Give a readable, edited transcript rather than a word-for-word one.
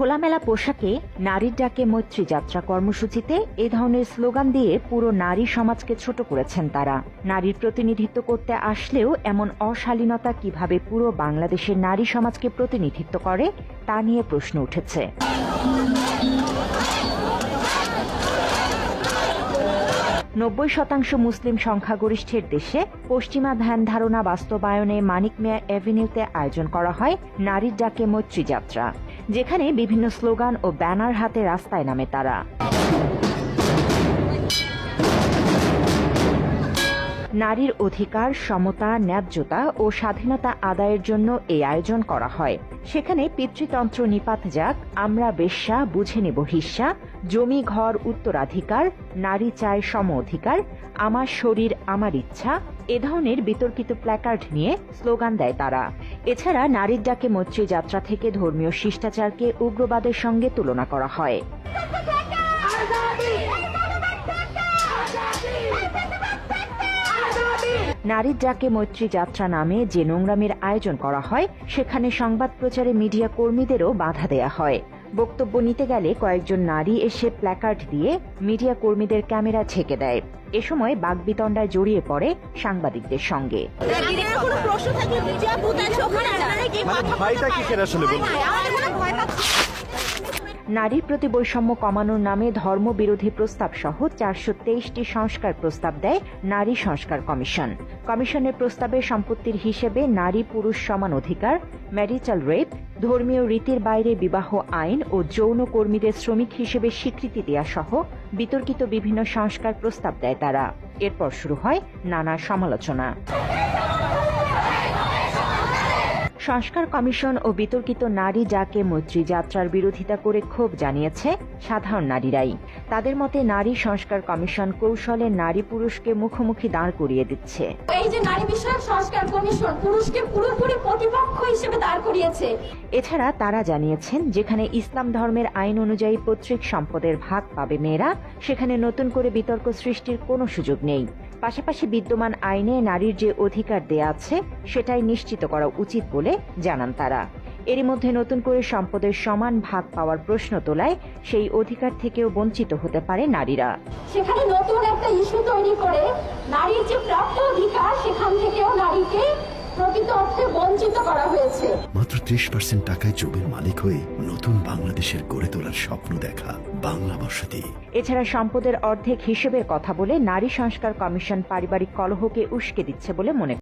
খোলামেলা পোশাকে নারীর ডাকে মৈত্রী যাত্রা কর্মসূচিতে এ ধরনের স্লোগান দিয়ে পুরো নারী সমাজকে ছোট করেছেন তারা। নারীর প্রতিনিধিত্ব করতে আসলেও এমন অশালীনতা কিভাবে পুরো বাংলাদেশের নারী সমাজকে প্রতিনিধিত্ব করে তা নিয়ে প্রশ্ন উঠেছে। 90% মুসলিম সংখ্যাগরিষ্ঠের দেশে পশ্চিমা ধ্যান ধারণা বাস্তবায়নে মানিক মিয়া অ্যাভিনিউতে আয়োজন করা হয় নারীর ডাকে মৈত্রী যাত্রা, যেখানে বিভিন্ন স্লোগান ও ব্যানার হাতে রাস্তায় নামে তারা। নারীর অধিকার, সমতা, ন্যায্যতা ও স্বাধীনতা আদায়ের জন্য এই আয়োজন করা হয়। সেখানে পিতৃতন্ত্র নিপাত যাক, আমরা বেশ্যা, বুঝে নেব হিস্যা, জমি ঘর উত্তরাধিকার, নারী চায় সম অধিকার, আমার শরীর আমার ইচ্ছা এ ধরনের বিতর্কিত প্ল্যাকার্ড নিয়ে স্লোগান দেয় তারা। এছাড়া নারীর ডাকে মৈত্রী যাত্রা থেকে ধর্মীয় শিষ্টাচারকে উগ্রবাদের সঙ্গে তুলনা করা হয়। নারীর ডাকে মৈত্রী যাত্রা নামে যে নোংরামির আয়োজন করা হয়, সেখানে সংবাদ প্রচারে মিডিয়া কর্মীদেরও বাধা দেয়া হয়। বক্তব্য নিতে গেলে কয়েকজন নারী এসে প্ল্যাকার্ড দিয়ে মিডিয়া কর্মীদের ক্যামেরা ছেকে দেয়। এ সময় বাগবিতণ্ডায় জড়িয়ে পড়ে সাংবাদিকদের সঙ্গে। নারীর প্রতি বৈষম্য কমানোর নামে ধর্মবিরোধী প্রস্তাব সহ 423টি সংস্কার প্রস্তাব দেয় নারী সংস্কার কমিশন। কমিশনের প্রস্তাবে সম্পত্তির হিসেবে নারী পুরুষ সমান অধিকার, ম্যারিটাল রেপ, ধর্মীয় রীতির বাইরে বিবাহ আইন ও যৌন কর্মীদের শ্রমিক হিসেবে স্বীকৃতি দেয়া সহ বিতর্কিত বিভিন্ন সংস্কার প্রস্তাব দেয় তারা। এরপর শুরু হয় নানা সমালোচনা। সংস্কার কমিশন ও বিতর্কিত নারী ডাকে মৈত্রী যাত্রার বিরোধিতা করে ক্ষোভ জানিয়েছে সাধারণ নারীরাই। তাদের মতে নারী সংস্কার কমিশন কৌশলে নারী পুরুষকে মুখোমুখি দাঁড় করিয়ে দিচ্ছে। এই যে নারী বিষয়ক সংস্কার কমিশন পুরুষকে পুরোপুরি প্রতিপক্ষ হিসেবে দাঁড় করিয়েছে। এছাড়া তারা জানিয়েছেন, যেখানে ইসলাম ধর্মের আইন অনুযায়ী পৈতৃক সম্পদের ভাগ পাবে মেয়েরা, সেখানে নতুন করে বিতর্ক সৃষ্টির কোনো সুযোগ নেই। পাশাপাশি বিদ্যমান আইনে নারীর যে অধিকার দেয়া আছে সেটাই নিশ্চিত করা উচিত বলে জানান তারা। এরই মধ্যে নতুন করে সম্পদের সমান ভাগ পাওয়ার প্রশ্ন তোলায় সেই অধিকার থেকেও বঞ্চিত হতে পারে নারীরা। সেখানে নতুন একটা ইস্যু তৈরি করে নারীর যে প্রাপ্য অধিকার সেখান থেকেও নারীকে প্রকৃত অর্থে বঞ্চিত করা হয়েছে। মাত্র 30% টাকায় জমির মালিক হয়ে নতুন বাংলাদেশের গড়ে তোলার স্বপ্ন দেখা বাংলা বসতি। এছাড়া সম্পদের অর্ধেক হিসেবের কথা বলে নারী সংস্কার কমিশন পারিবারিক কলহকে উস্কে দিচ্ছে বলে মনে